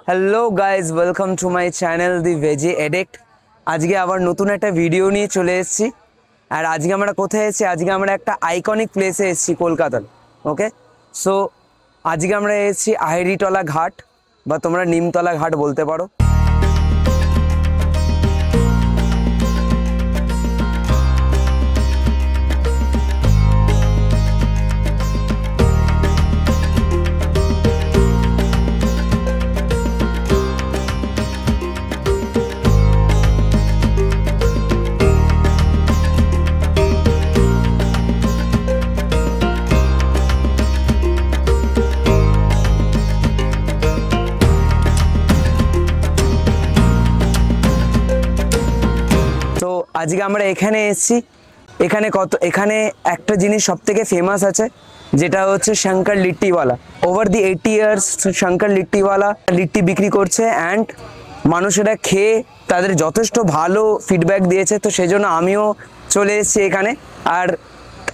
Hello guys, welcome to my channel the veggie addict. আজকে আবার নতুন একটা ভিডিও নিয়ে চলে এসেছি। আর আজকে আমরা কোথায় এসেছি? আজকে আমরা একটা আইকনিক প্লেসে এসেছি কলকাতার। ওকে, সো আজকে আমরা এসেছি আহিরিটলা ঘাট, বা তোমরা নিমতলা ঘাট বলতে পারো। তো আজকে আমরা এখানে এসেছি। এখানে একটা জিনিস সব থেকে ফেমাস আছে, যেটা হচ্ছে Shankar Littiwala. Over the 80 years Shankar Littiwala litti বিক্রি করছে, অ্যান্ড মানুষেরা খেয়ে তাদের যথেষ্ট ভালো ফিডব্যাক দিয়েছে। তো সেই জন্য আমিও চলে এসেছি এখানে, আর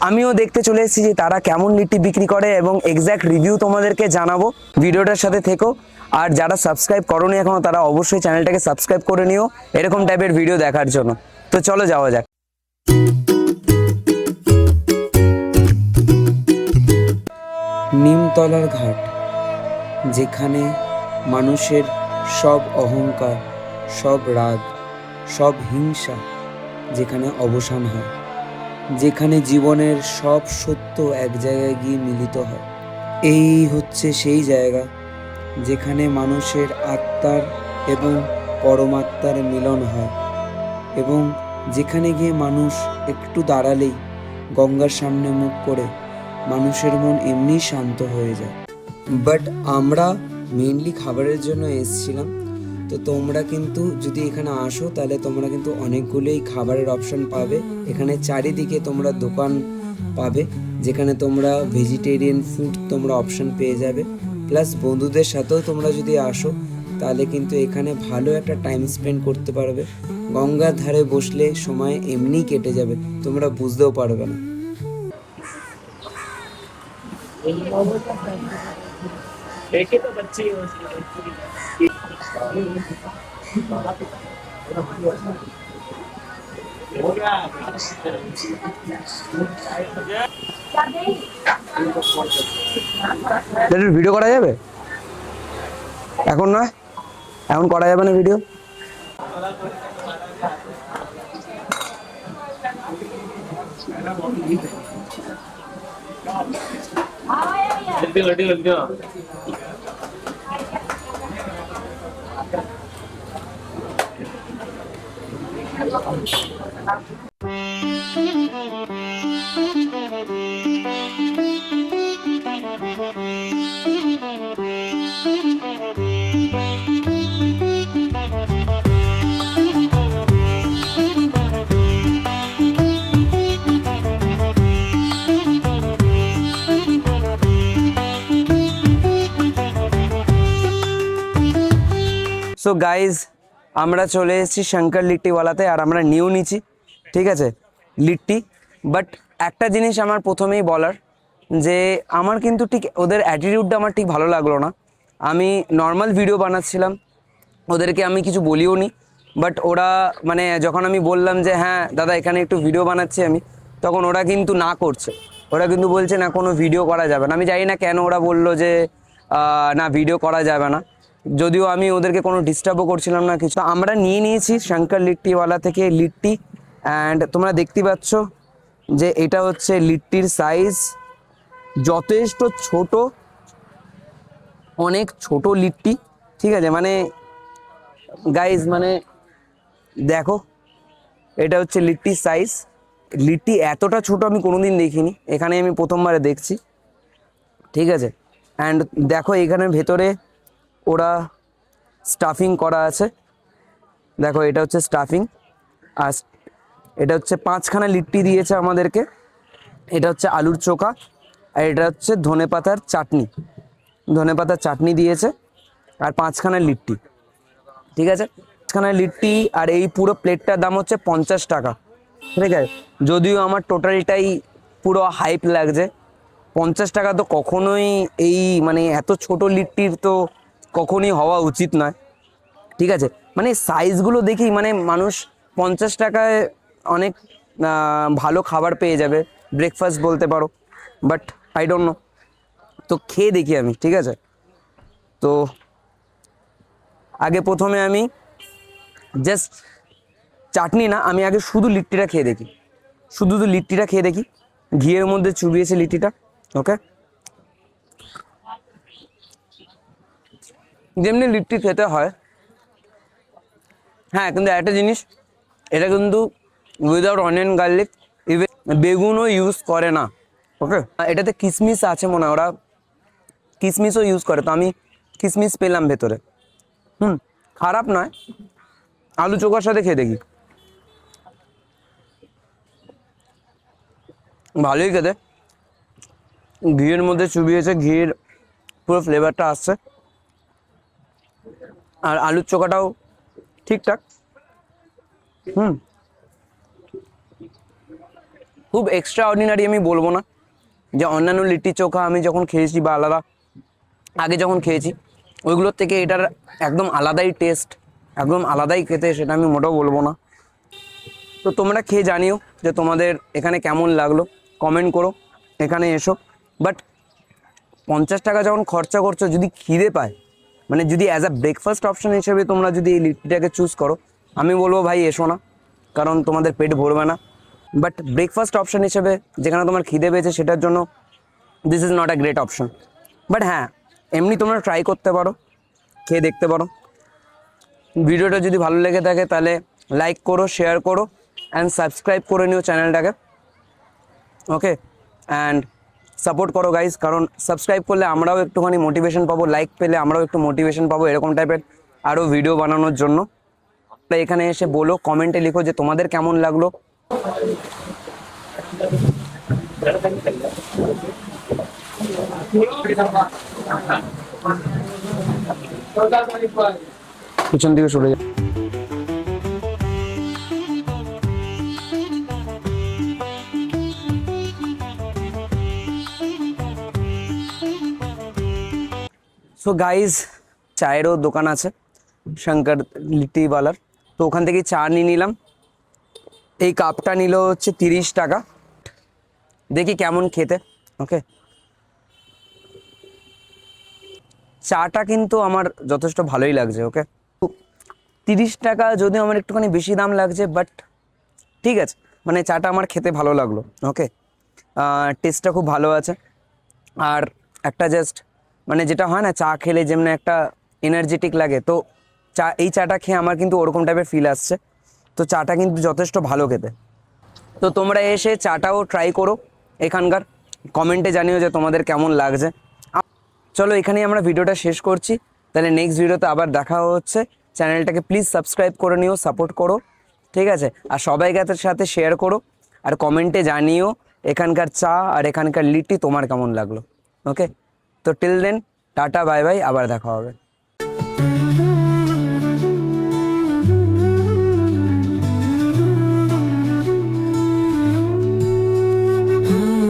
আমিও দেখতে চলে এসেছি যে তারা কেমন লিট্টি বিক্রি করে, এবং এক্স্যাক্ট রিভিউ তোমাদেরকে জানাবো। ভিডিওটার সাথে থেকো। আর যারা সাবস্ক্রাইব করোনি এখনো, তারা অবশ্যই চ্যানেলটাকে সাবস্ক্রাইব করে নিও এরকম টাইপের ভিডিও দেখার জন্য। তো চলো যাওয়া যাক। নিমতলার ঘাট, যেখানে মানুষের সব অহংকার, সব রাগ, সব হিংসা যেখানে অবসান হয়, যেখানে জীবনের সব সত্য এক জায়গায় গিয়ে মিলিত হয়। এই হচ্ছে সেই জায়গা যেখানে মানুষের আত্মার এবং পরমাত্মার মিলন হয়, এবং যেখানে গিয়ে মানুষ একটু দাঁড়ালেই গঙ্গার সামনে মুখ করে মানুষের মন এমনি শান্ত হয়ে যায়। বাট আমরা মেইনলি খাবারের জন্য এসেছিলাম। তো তোমরা কিন্তু যদি এখানে আসো, তাহলে তোমরা কিন্তু অনেকগুলোই খাবারের অপশন পাবে। এখানে চারিদিকে তোমরা দোকান পাবে, যেখানে তোমরা ভেজিটেরিয়ান ফুড তোমরা অপশন পেয়ে যাবে। প্লাস বন্ধুদের সাথেও তোমরা যদি আসো, তাহলে কিন্তু এখানে ভালো একটা টাইম স্পেন্ড করতে পারবে। গঙ্গার ধারে বসলে সময় এমনি কেটে যাবে, তোমরা বুঝতেও পারবে না। देखे तो बच्चे ही हो गया। ভিডিও করা যাবে এখন? না, এখন করা যাবে না ভিডিও। लड्डू সো গাইজ, আমরা চলে এসেছি শঙ্কর লিট্টিওয়ালাতে, আর আমরা নিয়েও নিচ্ছি, ঠিক আছে, লিট্টি। বাট একটা জিনিস আমার প্রথমেই বলার, যে আমার কিন্তু ঠিক ওদের অ্যাটিটিউডটা আমার ঠিক ভালো লাগলো না। আমি নর্মাল ভিডিও বানাচ্ছিলাম, ওদেরকে আমি কিছু বলিও নি। বাট ওরা মানে যখন আমি বললাম যে হ্যাঁ দাদা এখানে একটু ভিডিও বানাচ্ছি আমি, তখন ওরা কিন্তু না করছে। ওরা কিন্তু বলছে না, কোনো ভিডিও করা যাবে না। আমি জানি না কেন ওরা বললো যে না ভিডিও করা যাবে না, যদিও আমি ওদেরকে কোনো ডিস্টার্বও করছিলাম না কিছু। আমরা নিয়ে নিয়েছি শঙ্কর লিট্টিওয়ালা থেকে লিট্টি, অ্যান্ড তোমরা দেখতে পাচ্ছ যে এটা হচ্ছে লিট্টির সাইজ যথেষ্ট ছোট, অনেক ছোট লিট্টি, ঠিক আছে। মানে গাইজ, মানে দেখো, এটা হচ্ছে লিট্টির সাইজ। লিট্টি এতটা ছোট আমি কোনোদিন দেখিনি, এখানে আমি প্রথমবারে দেখছি, ঠিক আছে। অ্যান্ড দেখো এখানে ভেতরে ওরা স্টাফিং করা আছে। দেখো এটা হচ্ছে স্টাফিং, আর এটা হচ্ছে 5খানা লিট্টি দিয়েছে আমাদেরকে। এটা হচ্ছে আলুর চোখা, আর এটা হচ্ছে ধনেপাতার চাটনি দিয়েছে, আর 5খানা লিট্টি, ঠিক আছে। 5খানা লিট্টি, আর এই পুরো প্লেটটার দাম হচ্ছে 50 টাকা, ঠিক আছে। যদিও আমার টোটালটাই পুরো হাইপ লাগছে, 50 টাকা তো কখনোই এই মানে এত ছোট লিট্টির তো কখনই হওয়া উচিত নয়, ঠিক আছে? মানে সাইজগুলো দেখেই মানে মানুষ 50 টাকায় অনেক ভালো খাবার পেয়ে যাবে, ব্রেকফাস্ট বলতে পারো, বাট আই ডোন্ট নো। তো খেয়ে দেখি আমি, ঠিক আছে? তো আগে প্রথমে আমি জাস্ট চাটনি না, আমি আগে শুধু লিট্টিটা খেয়ে দেখি, শুধু লিট্টিটা খেয়ে দেখি। ঘিয়ের মধ্যে চুবিয়েছে লিট্টিটা, ওকে? যেমনি লিট্টি খেতে হয়, হ্যাঁ, কিন্তু একটা জিনিস, এটা কিন্তু উইদাউট অনিয়ন গার্লিক, ইভেন বেগুনও ইউজ করে না, ওকে? এটাতে কিশমিশ আছে মনে হয়, ওরা কিশমিশও ইউজ করে, তো আমি কিশমিশ পেলাম ভেতরে। খারাপ নয়, আলু চোখার সাথে খেয়ে দেখি, ভালোই খেতে। ঘিয়ের মধ্যে চুবিয়েছে, ঘিয়ের পুরো ফ্লেভারটা আসছে, আর আলুর চোখাটাও ঠিকঠাক। খুব এক্সট্রা অর্ডিনারি আমি বলবো না, যে অন্যান্য লিট্টি চোখা আমি যখন খেয়েছি বা আলাদা আগে যখন খেয়েছি ওইগুলোর থেকে এটার একদম আলাদাই টেস্ট, একদম আলাদাই খেতে, সেটা আমি মোটেও বলবো না। তো তোমরা খেয়ে জানিও যে তোমাদের এখানে কেমন লাগলো, কমেন্ট করো, এখানে এসো। বাট 50 টাকা যখন খরচা করছো, যদি খিদে পায়, মানে যদি অ্যাজ আ ব্রেকফাস্ট অপশন হিসেবে তোমরা যদি এই লিট্টিটাকে চুজ করো, আমি বলবো ভাই এসো না, কারণ তোমাদের পেট ভরবে না। বাট ব্রেকফাস্ট অপশন হিসেবে যেখানে তোমার খিদে পেয়েছে, সেটার জন্য this is not a great option. But হ্যাঁ, এমনি তোমরা ট্রাই করতে পারো, খেয়ে দেখতে পারো। ভিডিওটা যদি ভালো লেগে থাকে তাহলে লাইক করো, শেয়ার করো, অ্যান্ড সাবস্ক্রাইব করে নিও চ্যানেলটাকে, ওকে? অ্যান্ড সাপোর্ট করো গাইজ, কারণ সাবস্ক্রাইব করলে আমরাও একটুখানি মোটিভেশন পাবো, লাইক পেলে আমরাও একটু মোটিভেশন পাবো এরকম টাইপের আরও ভিডিও বানানোর জন্য। তাই এখানে এসে বলো, কমেন্টে লিখো যে তোমাদের কেমন লাগলো। পিছন দিকে সরে যাও। সো গাইজ, চায়েরও দোকান আছে শঙ্কর লিট্টিওয়ালার, তো ওখান থেকে চা নিয়ে নিলাম। এই কাপটা নিল হচ্ছে 30 টাকা, দেখি কেমন খেতে, ওকে? চাটা কিন্তু আমার যথেষ্ট ভালোই লাগছে, ওকে? 30 টাকা যদিও আমার একটুখানি বেশি দাম লাগছে, বাট ঠিক আছে, মানে চাটা আমার খেতে ভালো লাগলো, ওকে? টেস্টটা খুব ভালো আছে। আর একটা জাস্ট মানে যেটা হয় না, চা খেলে যেমন একটা এনার্জেটিক লাগে, তো এই চাটা খেয়ে আমার কিন্তু ওরকম টাইপের ফিল আসছে। তো চাটা কিন্তু যথেষ্ট ভালো খেতে। তো তোমরা এসে চাটাও ট্রাই করো এখানকার, কমেন্টে জানিও যে তোমাদের কেমন লাগছে। চলো এখানেই আমরা ভিডিওটা শেষ করছি, তাহলে নেক্সট ভিডিওতে আবার দেখা হচ্ছে। চ্যানেলটাকে প্লিজ সাবস্ক্রাইব করে নিও, সাপোর্ট করো, ঠিক আছে? আর সবাইকে সাথে শেয়ার করো, আর কমেন্টে জানিও এখানকার চা আর এখানকার লিট্টি তোমার কেমন লাগলো, ওকে? তো টিল দেন, টাটা, বাই বাই, আবার দেখা হবে।